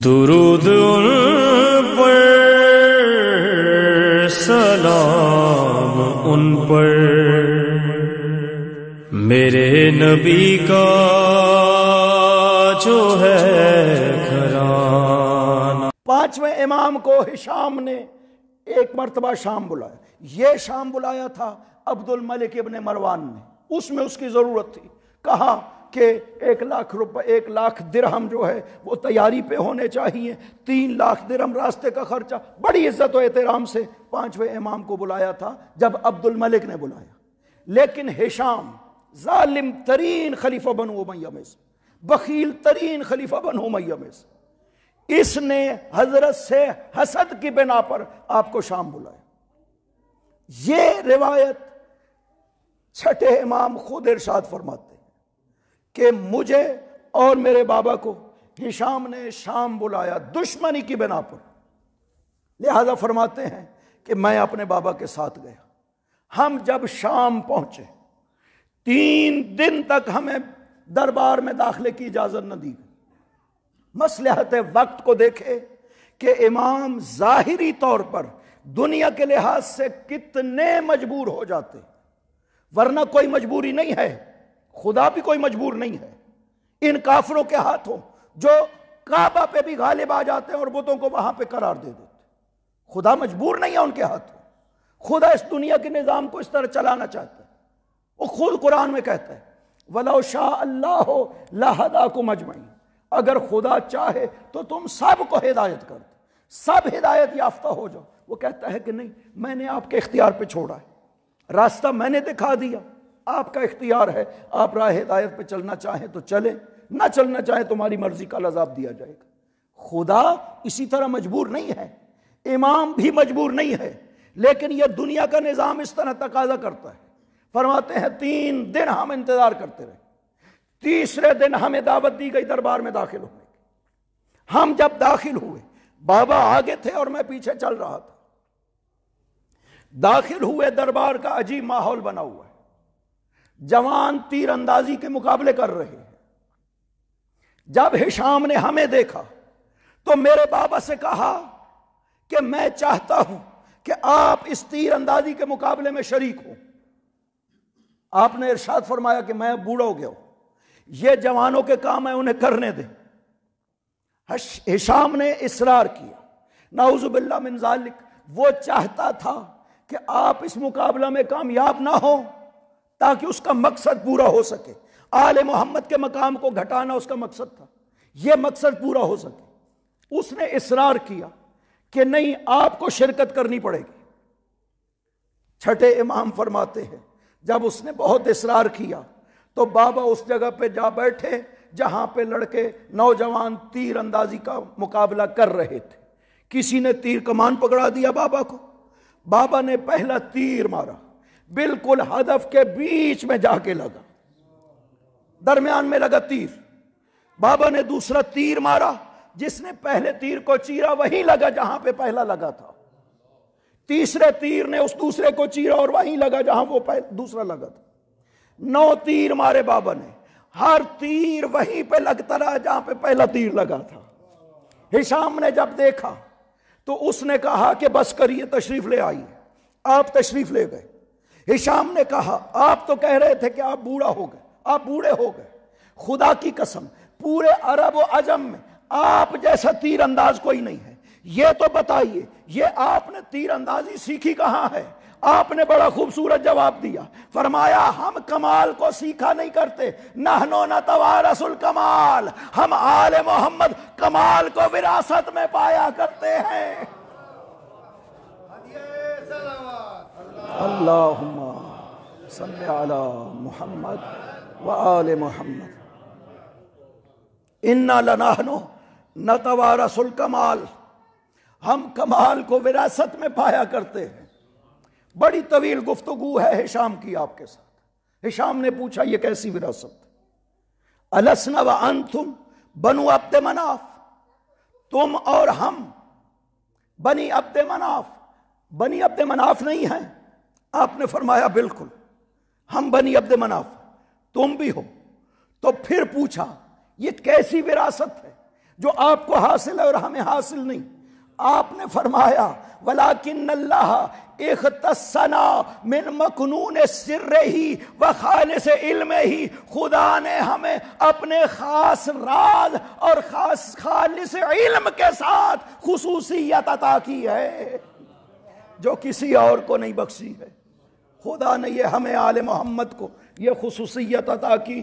درود ان پر، سلام ان پر، میرے نبی کا جو ہے گھرانہ۔ پانچویں امام کو ہشام نے ایک مرتبہ شام بلایا۔ یہ شام بلایا تھا عبد الملک ابن مروان نے، اس میں اس کی ضرورت تھی۔ کہا کہ 1,00,000 روپے 1,00,000 درہم جو ہے وہ تیاری پہ ہونے چاہیے، 3,00,000 درہم راستے کا خرچہ۔ بڑی عزت و احترام سے پانچویں امام کو بلایا تھا جب عبد الملک نے بلایا۔ لیکن ہشام ظالم ترین خلیفہ بنو امیہ میں سے، بخیل ترین خلیفہ بنو امیہ میں سے، اس نے حضرت سے حسد کی بنا پر آپ کو شام بلایا۔ یہ روایت چھٹے امام خود ارشاد فرماتے ہیں کہ مجھے اور میرے بابا کو ہشام نے شام بلایا دشمنی کی بنا پر، لہذا فرماتے ہیں کہ میں اپنے بابا کے ساتھ گیا۔ ہم جب شام پہنچے 3 دن تک ہمیں دربار میں داخلے کی اجازت نہ دی گئی۔ مصلحت وقت کو دیکھے کہ امام ظاہری طور پر دنیا کے لحاظ سے کتنے مجبور ہو جاتے، ورنہ کوئی مجبوری نہیں ہے، خدا بھی کوئی مجبور نہیں ہے۔ ان کافروں کے ہاتھوں جو کعبہ پہ بھی غالب آ جاتے ہیں اور بتوں کو وہاں پہ قرار دے دیتے، خدا مجبور نہیں ہے ان کے ہاتھوں۔ خدا اس دنیا کے نظام کو اس طرح چلانا چاہتا ہے۔ وہ خود قرآن میں کہتا ہے وَلَوْ شَاءَ اللَّهُ لَهَدَاكُمْ أَجْمَعِينَ، اگر خدا چاہے تو تم سب کو ہدایت کر دے، سب ہدایت یافتہ ہو جاؤ۔ وہ کہتا ہے کہ نہیں، میں نے آپ کے اختیار پہ چھوڑا ہے، راستہ میں نے دکھا دیا، آپ کا اختیار ہے، آپ راہ ہدایت پہ چلنا چاہیں تو چلیں، نہ چلنا چاہیں تمہاری مرضی کا عذاب دیا جائے گا۔ خدا اسی طرح مجبور نہیں ہے، امام بھی مجبور نہیں ہے، لیکن یہ دنیا کا نظام اس طرح تقاضا کرتا ہے۔ فرماتے ہیں 3 دن ہم انتظار کرتے رہے، تیسرے دن ہمیں دعوت دی گئی دربار میں داخل ہونے کی۔ ہم جب داخل ہوئے، بابا آگے تھے اور میں پیچھے چل رہا تھا۔ داخل ہوئے، دربار کا عجیب ماحول بنا ہوا ہے، جوان تیر اندازی کے مقابلے کر رہے ہیں۔ جب ہشام نے ہمیں دیکھا تو میرے بابا سے کہا کہ میں چاہتا ہوں کہ آپ اس تیر اندازی کے مقابلے میں شریک ہوں۔ آپ نے ارشاد فرمایا کہ میں بوڑھا ہو گیا ہوں، یہ جوانوں کے کام ہے، انہیں کرنے دیں۔ ہشام نے اصرار کیا، نعوذ باللہ من ذالک، وہ چاہتا تھا کہ آپ اس مقابلہ میں کامیاب نہ ہو تاکہ اس کا مقصد پورا ہو سکے۔ آل محمد کے مقام کو گھٹانا اس کا مقصد تھا، یہ مقصد پورا ہو سکے۔ اس نے اصرار کیا کہ نہیں، آپ کو شرکت کرنی پڑے گی۔ چھٹے امام فرماتے ہیں جب اس نے بہت اصرار کیا تو بابا اس جگہ پہ جا بیٹھے جہاں پہ لڑکے نوجوان تیر اندازی کا مقابلہ کر رہے تھے۔ کسی نے تیر کمان پکڑا دیا بابا کو، بابا نے پہلا تیر مارا، بالکل ہدف کے بیچ میں جا کے لگا، درمیان میں لگا تیر۔ بابا نے دوسرا تیر مارا، جس نے پہلے تیر کو چیرا وہیں لگا جہاں پہ پہلا لگا تھا۔ تیسرے تیر نے اس دوسرے کو چیرا اور وہیں لگا جہاں وہ دوسرا لگا تھا۔ 9 تیر مارے بابا نے، ہر تیر وہیں پہ لگتا رہا جہاں پہ پہلا تیر لگا تھا۔ ہشام نے جب دیکھا تو اس نے کہا کہ بس کریے، تشریف لے آئیے۔ آپ تشریف لے گئے۔ ہشام نے کہا آپ تو کہہ رہے تھے کہ آپ بوڑھا ہو گئے، آپ بوڑھے ہو گئے، خدا کی قسم پورے عرب و عجم میں آپ جیسا تیر انداز کوئی نہیں ہے، یہ تو بتائیے یہ آپ نے تیر اندازی سیکھی کہاں ہے؟ آپ نے بڑا خوبصورت جواب دیا، فرمایا ہم کمال کو سیکھا نہیں کرتے، نحنو نتوارث الکمال، ہم آل محمد کمال کو وراثت میں پایا کرتے ہیں۔ اللہم صلی علی محمد وآل محمد انا لنحن نتوارث الکمال، ہم کمال کو وراثت میں پایا کرتے ہیں۔ بڑی طویل گفتگو ہے ہشام کی آپ کے ساتھ۔ ہشام نے پوچھا یہ کیسی وراثت؟ السنا وانتم بنو عبد مناف، تم اور ہم بنی عبد مناف، بنی عبد مناف نہیں ہیں؟ آپ نے فرمایا بالکل، ہم بنی عبد مناف، تم بھی ہو۔ تو پھر پوچھا یہ کیسی وراثت ہے جو آپ کو حاصل ہے اور ہمیں حاصل نہیں. آپ نے فرمایا وَلَكِنَّ اللَّهَ اختصنا من مکنون سرہ و خالص علمہ. خدا نے ہمیں اپنے خاص راز اور خالص علم کے ساتھ خصوصیت عطا کی ہے جو کسی اور کو نہیں بخشی ہے. خدا نے یہ ہمیں آل محمد کو یہ خصوصیت عطا کی